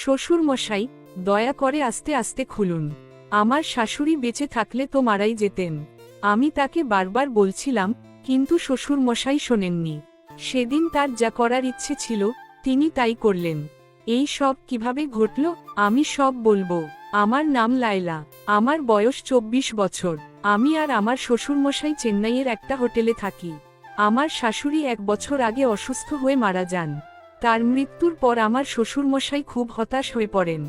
শ্বশুরমশাই, দয়া করে আস্তে আস্তে খুলুন। আমার শাশুড়ি বেঁচে থাকলে তো মারাই যেতেন। আমি তাকে বারবার বলছিলাম, কিন্তু শ্বশুরমশাই শোনেননি। সেদিন তার যা করার ইচ্ছে ছিল, তিনি তাই করলেন। এই সব কিভাবে ঘটল, আমি সব বলবো। আমার নাম লায়লা। আমার বয়স 24 বছর। আমি আর আমার শ্বশুরমশাই চেন্নাইয়ের একটা হোটেলে থাকি। আমার শাশুড়ি 1 বছর আগে অসুস্থ হয়ে মারা যান। তার মৃত্যুর পর আমার শ্বশুরমশাই খুব হতাশ হয়ে পড়েন।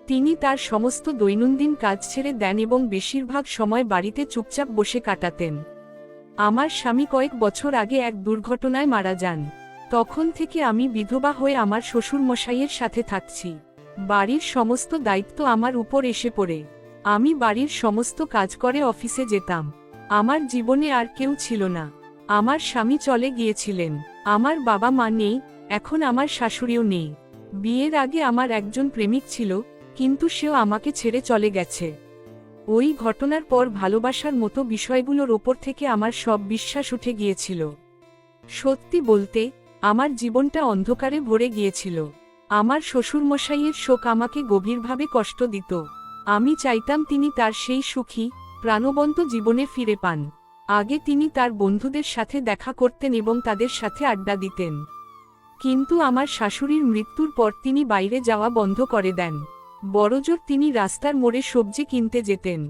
তিনি তার সমস্ত দৈনন্দিন কাজ ছেড়ে দেন এবং বেশিরভাগ সময় বাড়িতে চুপচাপ বসে কাটাতেন। আমার স্বামী কয়েক বছর আগে এক দুর্ঘটনায় মারা যান। তখন থেকে আমি বিধবা হয়ে আমার শ্বশুরমশাইয়ের সাথে থাকছি। বাড়ির সমস্ত দায়িত্ব আমার উপর এসে পড়ে। আমি বাড়ির সমস্ত কাজ করে অফিসে যেতাম। আমার জীবনে আর কেউ ছিল না। আমার স্বামী চলে গিয়েছিলেন। আমার বাবা মা নেই, এখন আমার শাশুড়িও নেই। বিয়ের আগে আমার একজন প্রেমিক ছিল, কিন্তু সেও আমাকে ছেড়ে চলে গেছে। ওই ঘটনার পর ভালোবাসার মতো বিষয়গুলোর ওপর থেকে আমার সব বিশ্বাস উঠে গিয়েছিল। সত্যি বলতে, আমার জীবনটা অন্ধকারে ভরে গিয়েছিল। আমার শ্বশুরমশাইয়ের শোক আমাকে গভীরভাবে কষ্ট দিত। আমি চাইতাম তিনি তার সেই সুখী, প্রাণবন্ত জীবনে ফিরে পান। আগে তিনি তার বন্ধুদের সাথে দেখা করতেন এবং তাদের সাথে আড্ডা দিতেন। কিন্তু আমার শাশুড়ির মৃত্যুর পর তিনি বাইরে যাওয়া বন্ধ করে দেন। বড়জোর তিনি রাস্তার মোড়ে সবজি কিনতে যেতেন।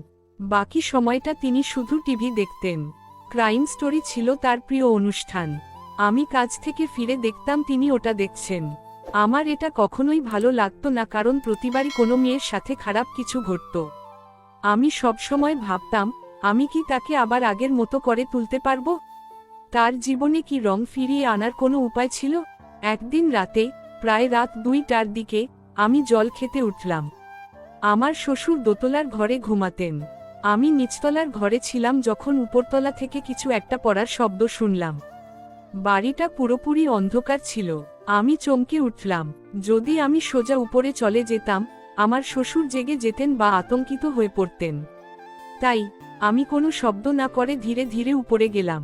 বাকি সময়টা তিনি শুধু টিভি দেখতেন। ক্রাইম স্টোরি ছিল তার প্রিয় অনুষ্ঠান। আমি কাজ থেকে ফিরে দেখতাম তিনি ওটা দেখছেন। আমার এটা কখনোই ভালো লাগতো না, কারণ প্রতিবারই কোনো মেয়ের সাথে খারাপ কিছু ঘটত। আমি সবসময় ভাবতাম, আমি কি তাকে আবার আগের মতো করে তুলতে পারবো? তার জীবনে কি রং ফিরিয়ে আনার কোনো উপায় ছিল? একদিন রাতে, প্রায় রাত 2টার দিকে, আমি জল খেতে উঠলাম। আমার শ্বশুর দোতলার ঘরে ঘুমাতেন। আমি নিচতলার ঘরে ছিলাম যখন উপরতলা থেকে কিছু একটা পড়ার শব্দ শুনলাম। বাড়িটা পুরোপুরি অন্ধকার ছিল। আমি চমকে উঠলাম। যদি আমি সোজা উপরে চলে যেতাম, আমার শ্বশুর জেগে যেতেন বা আতঙ্কিত হয়ে পড়তেন। তাই আমি কোনো শব্দ না করে ধীরে ধীরে উপরে গেলাম।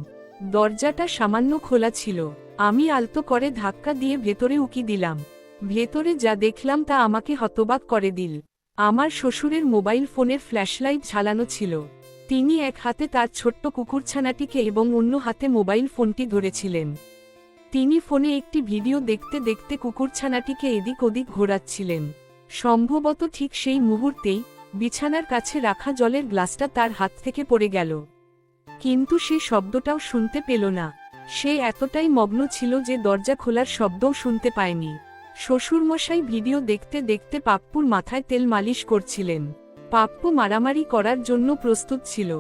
দরজাটা সামান্য খোলা ছিল। আমি আলতো করে ধাক্কা দিয়ে ভেতরে উকি দিলাম। ভেতরে যা দেখলাম তা আমাকে হতবাক করে দিল। আমার শ্বশুরের মোবাইল ফোনের ফ্ল্যাশলাইট ঝালানো ছিল। তিনি এক হাতে তার ছোট্ট কুকুরছানাটিকে এবং অন্য হাতে মোবাইল ফোনটি ধরেছিলেন। তিনি ফোনে একটি ভিডিও দেখতে দেখতে কুকুরছানাটিকে এদিক ওদিক ঘোরাচ্ছিলেন। সম্ভবত ঠিক সেই মুহূর্তেই বিছানার কাছে রাখা জলের গ্লাসটা তার হাত থেকে পড়ে গেল। কিন্তু সে শব্দটাও শুনতে পেল না। সে এতটাই মগ্ন ছিল যে দরজা খোলার শব্দও শুনতে পায়নি। শ্বশুরমশাই ভিডিও দেখতে দেখতে পাপ্পুর মাথায় তেল মালিশ করছিলেন। পাপ্পু মারামারি করার জন্য প্রস্তুত ছিল।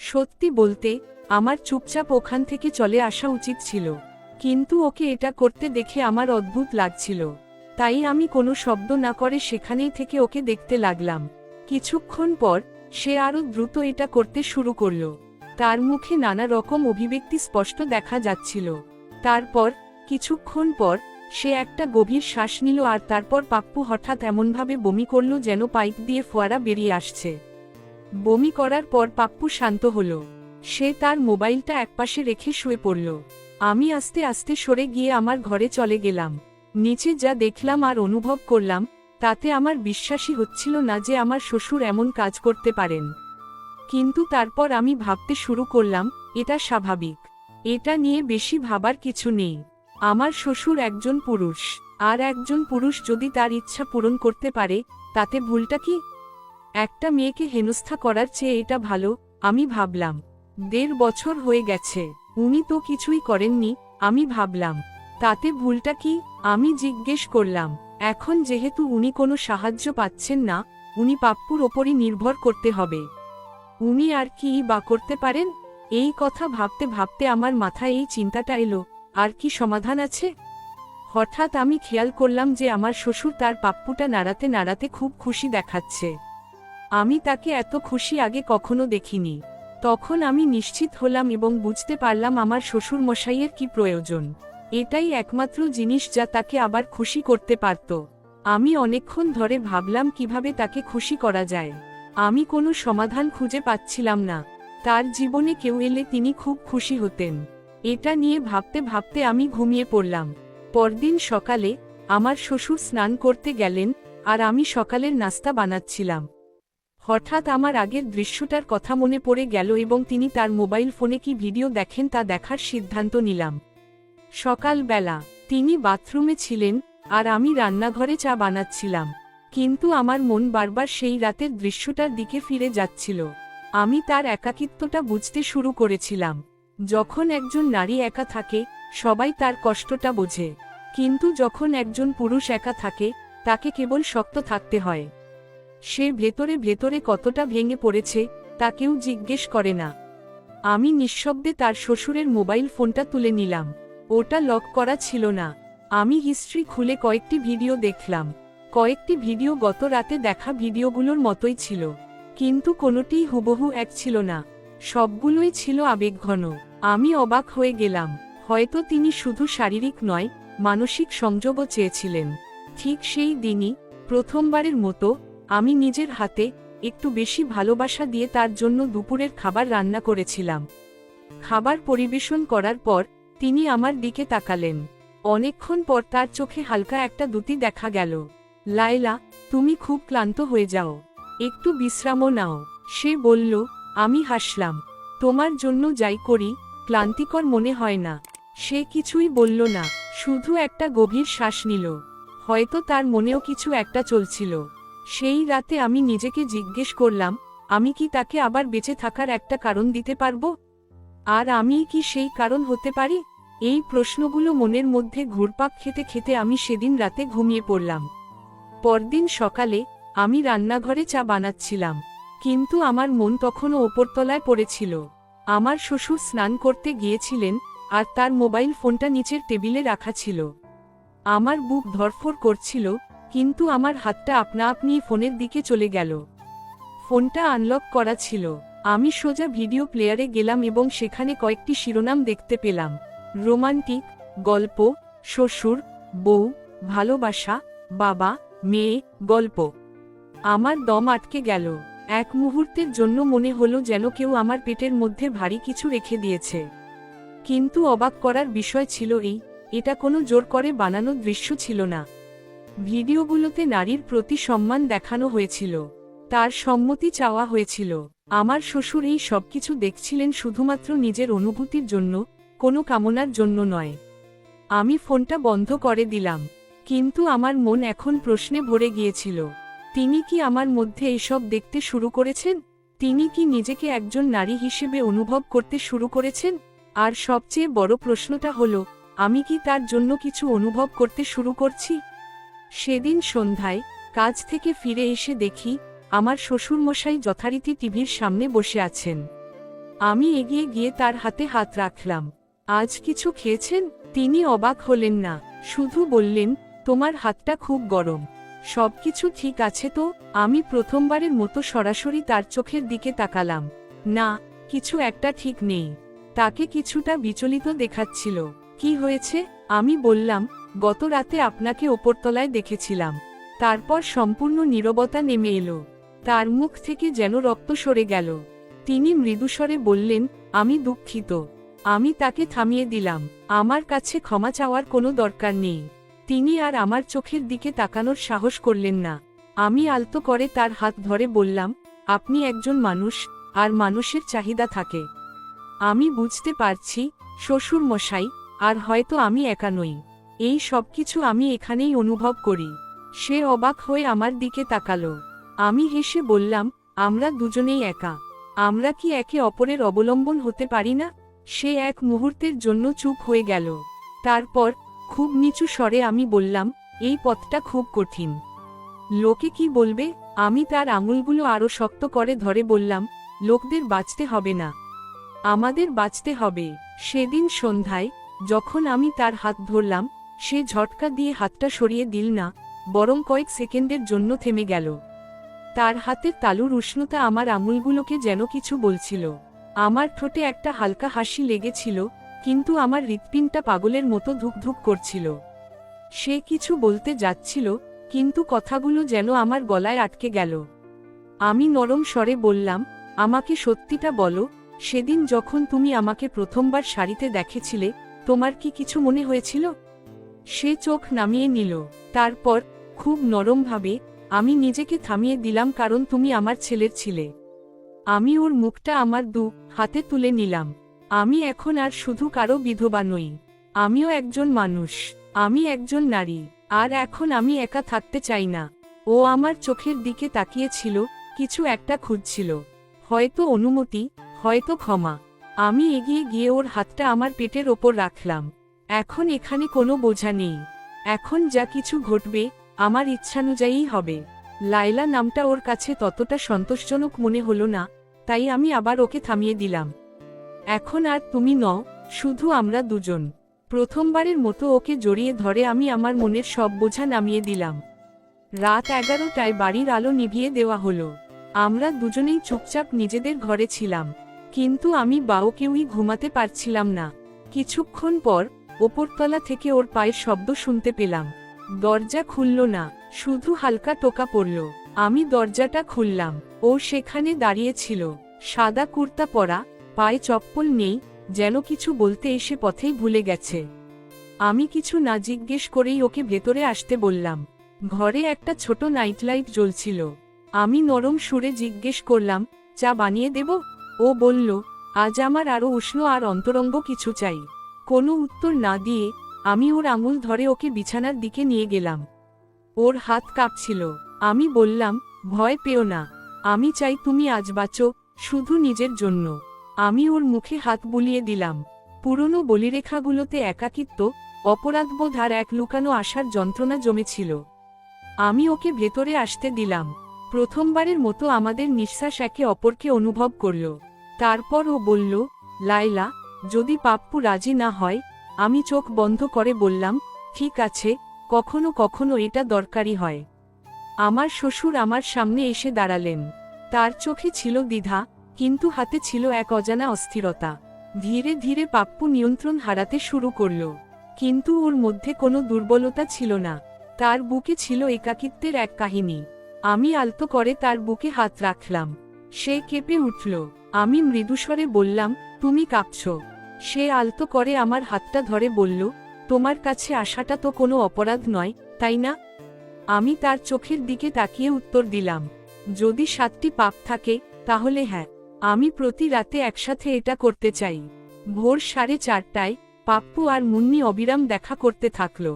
সত্যি বলতে, আমার চুপচাপ ওখান থেকে চলে আসা উচিত ছিল, কিন্তু ওকে এটা করতে দেখে আমার অদ্ভুত লাগছিল। তাই আমি কোনো শব্দ না করে সেখানেই থেকে ওকে দেখতে লাগলাম। কিছুক্ষণ পর সে আরও দ্রুত এটা করতে শুরু করল। তার মুখে নানা রকম অভিব্যক্তি স্পষ্ট দেখা যাচ্ছিল। তারপর কিছুক্ষণ পর সে একটা গভীর শ্বাস নিল, আর তারপর পাপ্পু হঠাৎ এমনভাবে বমি করল যেন পাইপ দিয়ে ফোয়ারা বেরিয়ে আসছে। বমি করার পর পাপ্পু শান্ত হলো। সে তার মোবাইলটা একপাশে রেখে শুয়ে পড়ল। আমি আস্তে আস্তে সরে গিয়ে আমার ঘরে চলে গেলাম। নিচে যা দেখলাম আর অনুভব করলাম, তাতে আমার বিশ্বাসই হচ্ছিল না যে আমার শ্বশুর এমন কাজ করতে পারেন। কিন্তু তারপর আমি ভাবতে শুরু করলাম, এটা স্বাভাবিক। এটা নিয়ে বেশি ভাবার কিছু নেই। আমার শ্বশুর একজন পুরুষ, আর একজন পুরুষ যদি তার ইচ্ছা পূরণ করতে পারে, তাতে ভুলটা কি? একটা মেয়েকে হেনস্থা করার চেয়ে এটা ভালো, আমি ভাবলাম। 1.5 বছর হয়ে গেছে, উনি তো কিছুই করেননি। আমি ভাবলাম, তাতে ভুলটা কি? আমি জিজ্ঞেস করলাম। এখন যেহেতু উনি কোনো সাহায্য পাচ্ছেন না, উনি পাপ্পুর ওপরই নির্ভর করতে হবে। উনি আর কি বা করতে পারেন? এই কথা ভাবতে ভাবতে আমার মাথায় এই চিন্তাটা এলো, আর কি সমাধান আছে? হঠাৎ আমি খেয়াল করলাম যে আমার শ্বশুর তার পাপ্পুটা নাড়াতে নাড়াতে খুব খুশি দেখাচ্ছে। আমি তাকে এত খুশি আগে কখনো দেখিনি। তখন আমি নিশ্চিত হলাম এবং বুঝতে পারলাম আমার শ্বশুর মশাইয়ের কি প্রয়োজন। এটাই একমাত্র জিনিস যা তাকে আবার খুশি করতে পারত। আমি অনেকক্ষণ ধরে ভাবলাম কিভাবে তাকে খুশি করা যায়। আমি কোনো সমাধান খুঁজে পাচ্ছিলাম না। তার জীবনে কেউ এলে তিনি খুব খুশি হতেন। এটা নিয়ে ভাবতে ভাবতে আমি ঘুমিয়ে পড়লাম। পরদিন সকালে আমার শ্বশুর স্নান করতে গেলেন, আর আমি সকালের নাস্তা বানাচ্ছিলাম। হঠাৎ আমার আগের দৃশ্যটার কথা মনে পড়ে গেল এবং তিনি তার মোবাইল ফোনে কি ভিডিও দেখেন তা দেখার সিদ্ধান্ত নিলাম। সকালবেলা তিনি বাথরুমে ছিলেন আর আমি রান্নাঘরে চা বানাচ্ছিলাম, কিন্তু আমার মন বারবার সেই রাতের দৃশ্যটার দিকে ফিরে যাচ্ছিল। আমি তার একাকিত্বটা বুঝতে শুরু করেছিলাম। যখন একজন নারী একা থাকে সবাই তার কষ্টটা বোঝে, কিন্তু যখন একজন পুরুষ একা থাকে তাকে কেবল শক্ত থাকতে হয়। সে ভেতরে ভেতরে কতটা ভেঙে পড়েছে তা কেউ জিজ্ঞেস করে না। আমি নিঃশব্দে তার শ্বশুরের মোবাইল ফোনটা তুলে নিলাম। ওটা লক করা ছিল না। আমি হিস্ট্রি খুলে কয়েকটি ভিডিও দেখলাম। কয়েকটি ভিডিও গত রাতে দেখা ভিডিওগুলোর মতোই ছিল, কিন্তু কোনোটিই হুবহু এক ছিল না। সবগুলোই ছিল আবেগঘন। আমি অবাক হয়ে গেলাম। হয়তো তিনি শুধু শারীরিক নয়, মানসিক সংযোগও চেয়েছিলেন। ঠিক সেই দিনই প্রথমবারের মতো আমি নিজের হাতে একটু বেশি ভালোবাসা দিয়ে তার জন্য দুপুরের খাবার রান্না করেছিলাম। খাবার পরিবেশন করার পর তিনি আমার দিকে তাকালেন। অনেকক্ষণ পর তার চোখে হালকা একটা দ্যুতি দেখা গেল। লায়লা, তুমি খুব ক্লান্ত হয়ে যাও, একটু বিশ্রামও নাও, সে বলল। আমি হাসলাম। তোমার জন্য যাই করি ক্লান্তিকর মনে হয় না। সে কিছুই বলল না, শুধু একটা গভীর শ্বাস নিল। হয়তো তার মনেও কিছু একটা চলছিল। সেই রাতে আমি নিজেকে জিজ্ঞেস করলাম, আমি কি তাকে আবার বেঁচে থাকার একটা কারণ দিতে পারবো? আর আমি কি সেই কারণ হতে পারি? এই প্রশ্নগুলো মনের মধ্যে ঘুরপাক খেতে খেতে আমি সেদিন রাতে ঘুমিয়ে পড়লাম। পরদিন সকালে আমি রান্নাঘরে চা বানাচ্ছিলাম, কিন্তু আমার মন তখনও ওপরতলায় পড়েছিল। আমার শ্বশুর স্নান করতে গিয়েছিলেন আর তার মোবাইল ফোনটা নিচের টেবিলে রাখা ছিল। আমার বুক ধড়ফড় করছিল, কিন্তু আমার হাতটা আপনা আপনি ফোনের দিকে চলে গেল। ফোনটা আনলক করা ছিল। আমি সোজা ভিডিও প্লেয়ারে গেলাম এবং সেখানে কয়েকটি শিরোনাম দেখতে পেলাম। রোমান্টিক গল্প, শ্বশুর, বউ, ভালোবাসা, বাবা, মেয়ে, গল্প। আমার দম আটকে গেল। এক মুহূর্তের জন্য মনে হলো যেন কেউ আমার পেটের মধ্যে ভারী কিছু রেখে দিয়েছে। কিন্তু অবাক করার বিষয় ছিল এটা কোনো জোর করে বানানো দৃশ্য ছিল না। ভিডিওগুলোতে নারীর প্রতি সম্মান দেখানো হয়েছিল, তার সম্মতি চাওয়া হয়েছিল। আমার শ্বশুর এই সবকিছু দেখছিলেন শুধুমাত্র নিজের অনুভূতির জন্য, কোনো কামনার জন্য নয়। আমি ফোনটা বন্ধ করে দিলাম, কিন্তু আমার মন এখন প্রশ্নে ভরে গিয়েছিল। তিনি কি আমার মধ্যে এসব দেখতে শুরু করেছেন? তিনি কি নিজেকে একজন নারী হিসেবে অনুভব করতে শুরু করেছেন? আর সবচেয়ে বড় প্রশ্নটা হলো, আমি কি তার জন্য কিছু অনুভব করতে শুরু করছি? সেদিন সন্ধ্যায় কাজ থেকে ফিরে এসে দেখি আমার শ্বশুরমশাই যথারীতি টিভির সামনে বসে আছেন। আমি এগিয়ে গিয়ে তার হাতে হাত রাখলাম। আজ কিছু খেয়েছেন? তিনি অবাক হলেন না, শুধু বললেন, তোমার হাতটা খুব গরম। সবকিছু ঠিক আছে তো? আমি প্রথমবারের মতো সরাসরি তার চোখের দিকে তাকালাম। না, কিছু একটা ঠিক নেই। তাকে কিছুটা বিচলিত দেখাচ্ছিল। কি হয়েছে? আমি বললাম, গত রাতে আপনাকে ওপরতলায় দেখেছিলাম। তারপর সম্পূর্ণ নীরবতা নেমে এলো। তার মুখ থেকে যেন রক্ত সরে গেল। তিনি মৃদুস্বরে বললেন, আমি দুঃখিত। আমি তাকে থামিয়ে দিলাম। আমার কাছে ক্ষমা চাওয়ার কোনো দরকার নেই। তিনি আর আমার চোখের দিকে তাকানোর সাহস করলেন না। আমি আলতো করে তার হাত ধরে বললাম, আপনি একজন মানুষ, আর মানুষের চাহিদা থাকে। আমি বুঝতে পারছি, শ্বশুর মশাই, আর হয়তো আমি একা নই। এই সবকিছু আমি এখানেই অনুভব করি। সে অবাক হয়ে আমার দিকে তাকালো। আমি হেসে বললাম, আমরা দুজনেই একা। আমরা কি একে অপরের অবলম্বন হতে পারি না? সে এক মুহূর্তের জন্য চুপ হয়ে গেল। তারপর খুব নিচু স্বরে আমি বললাম, এই পথটা খুব কঠিন। লোকে কি বলবে? আমি তার আঙুলগুলো আরো শক্ত করে ধরে বললাম, লোকদের বাঁচতে হবে না, আমাদের বাঁচতে হবে। সেদিন সন্ধ্যায় যখন আমি তার হাত ধরলাম, সে ঝটকা দিয়ে হাতটা সরিয়ে দিল না, বরং কয়েক সেকেন্ডের জন্য থেমে গেল। তার হাতের তালুর উষ্ণতা আমার আঙুলগুলোকে যেন কিছু বলছিল। আমার ঠোঁটে একটা হালকা হাসি লেগেছিল, কিন্তু আমার হৃৎপিণ্ডটা পাগলের মতো ধুকধুক করছিল। সে কিছু বলতে যাচ্ছিল, কিন্তু কথাগুলো যেন আমার গলায় আটকে গেল। আমি নরম স্বরে বললাম, আমাকে সত্যিটা বলো, সেদিন যখন তুমি আমাকে প্রথমবার শাড়িতে দেখেছিলে, তোমার কি কিছু মনে হয়েছিল? সে চোখ নামিয়ে নিল। তারপর খুব নরমভাবে, আমি নিজেকে থামিয়ে দিলাম কারণ তুমি আমার ছেলের ছিলে। আমি ওর মুখটা আমার হাতে তুলে নিলাম। আমি এখন আর শুধু কারো বিধবা নই, আমিও একজন মানুষ, আমি একজন নারী। আর এখন আমি একা থাকতে চাই না। ও আমার চোখের দিকে তাকিয়েছিল, কিছু একটা খুঁজছিল, হয়তো অনুমতি, হয়তো ক্ষমা। আমি এগিয়ে গিয়ে ওর হাতটা আমার পেটের ওপর রাখলাম। এখন এখানে কোনো বোঝা নেই, এখন যা কিছু ঘটবে আমার ইচ্ছানুযায়ী হবে। লায়লা নামটা ওর কাছে ততটা সন্তোষজনক মনে হলো না, তাই আমি আবার ওকে থামিয়ে দিলাম। এখন আর তুমি নও, শুধু আমরা দুজন। প্রথমবারের মতো ওকে জড়িয়ে ধরে আমি আমার মনের সব বোঝা নামিয়ে দিলাম। রাত 11টায় বাড়ির আলো নিভিয়ে দেওয়া হলো। আমরা দুজনেই চুপচাপ নিজেদের ঘরে ছিলাম, কিন্তু আমি কেউই ঘুমাতে পারছিলাম না। কিছুক্ষণ পর ওপরতলা থেকে ওর পায়ের শব্দ শুনতে পেলাম। দরজা খুলল না, শুধু হালকা টোকা পড়ল। আমি দরজাটা খুললাম, ও সেখানে দাঁড়িয়ে ছিল, সাদা কুর্তা পরা, পায়ে চপ্পল নেই, যেন কিছু বলতে এসে পথেই ভুলে গেছে। আমি কিছু না জিজ্ঞেস করেই ওকে ভেতরে আসতে বললাম। ঘরে একটা ছোট নাইটলাইট জ্বলছিল। আমি নরম সুরে জিজ্ঞেস করলাম, চা বানিয়ে দেব? ও বলল, আজ আমার আরো উষ্ণ আর অন্তরঙ্গ কিছু চাই। কোনো উত্তর না দিয়ে আমি ওর আঙুল ধরে ওকে বিছানার দিকে নিয়ে গেলাম। ওর হাত কাঁপছিল। আমি বললাম, ভয় পেও না, আমি চাই তুমি আজ বাঁচো, শুধু নিজের জন্য। আমি ওর মুখে হাত বুলিয়ে দিলাম। পুরনো বলিরেখাগুলোতে একাকিত্ব, অপরাধবোধ আর এক লুকানো আশার যন্ত্রণা জমেছিল। আমি ওকে ভেতরে আসতে দিলাম। প্রথমবারের মতো আমাদের নিঃশ্বাস একে অপরকে অনুভব করল। তারপর ও বলল, লায়লা, যদি পাপ্পু রাজি না হয়? আমি চোখ বন্ধ করে বললাম, ঠিক আছে, কখনো কখনো এটা দরকারি হয়। আমার শ্বশুর আমার সামনে এসে দাঁড়ালেন। তার চোখে ছিল দ্বিধা, কিন্তু হাতে ছিল এক অজানা অস্থিরতা। ধীরে ধীরে পাপ্পু নিয়ন্ত্রণ হারাতে শুরু করল, কিন্তু ওর মধ্যে কোনো দুর্বলতা ছিল না। তার বুকে ছিল একাকিত্বের এক কাহিনী। আমি আলতো করে তার বুকে হাত রাখলাম। সে কেঁপে উঠল। আমি মৃদুস্বরে বললাম, তুমি কাঁপছ? সে আলতো করে আমার হাতটা ধরে বলল, তোমার কাছে আসাটা তো কোনো অপরাধ নয়, তাই না? আমি তার চোখের দিকে তাকিয়ে উত্তর দিলাম, যদি 7টি পাপ থাকে, তাহলে হ্যাঁ। আমি প্রতি রাতে একসাথে এটা করতে চাই। ভোর 4:30টায় পাপ্পু আর মুন্নি অবিরাম দেখা করতে থাকল।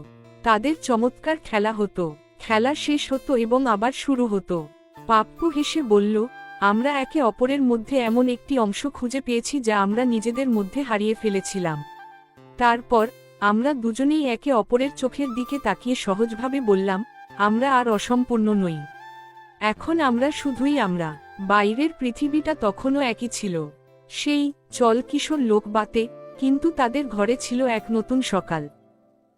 তাদের চমৎকার খেলা হতো, খেলা শেষ হতো এবং আবার শুরু হতো। পাপ্পু হেসে বলল, আমরা একে অপরের মধ্যে এমন একটি অংশ খুঁজে পেয়েছি যা আমরা নিজেদের মধ্যে হারিয়ে ফেলেছিলাম। তারপর আমরা দুজনেই একে অপরের চোখের দিকে তাকিয়ে সহজভাবে বললাম, আমরা আর অসম্পূর্ণ নই। এখন আমরা শুধুই আমরা। বাইরের পৃথিবীটা তখনও একই ছিল, সেই চল কিশোর লোকবাতে, কিন্তু তাদের ঘরে ছিল এক নতুন সকাল,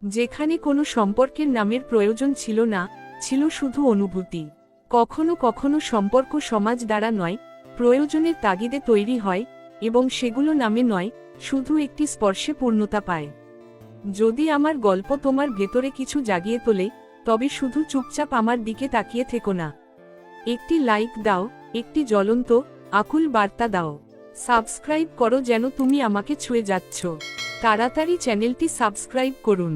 যেখানে কোনো সম্পর্কের নামের প্রয়োজন ছিল না, ছিল শুধু অনুভূতি। কখনো কখনো সম্পর্ক সমাজ দ্বারা নয়, প্রয়োজনের তাগিদে তৈরি হয়, এবং সেগুলো নামে নয়, শুধু একটি স্পর্শে পূর্ণতা পায়। যদি আমার গল্প তোমার ভেতরে কিছু জাগিয়ে তোলে, তবে শুধু চুপচাপ আমার দিকে তাকিয়ে থেকো না। একটি লাইক দাও, একটি জ্বলন্ত, আকুল বার্তা দাও। সাবস্ক্রাইব করো যেন তুমি আমাকে ছুঁয়ে যাচ্ছ। তাড়াতাড়ি চ্যানেলটি সাবস্ক্রাইব করুন।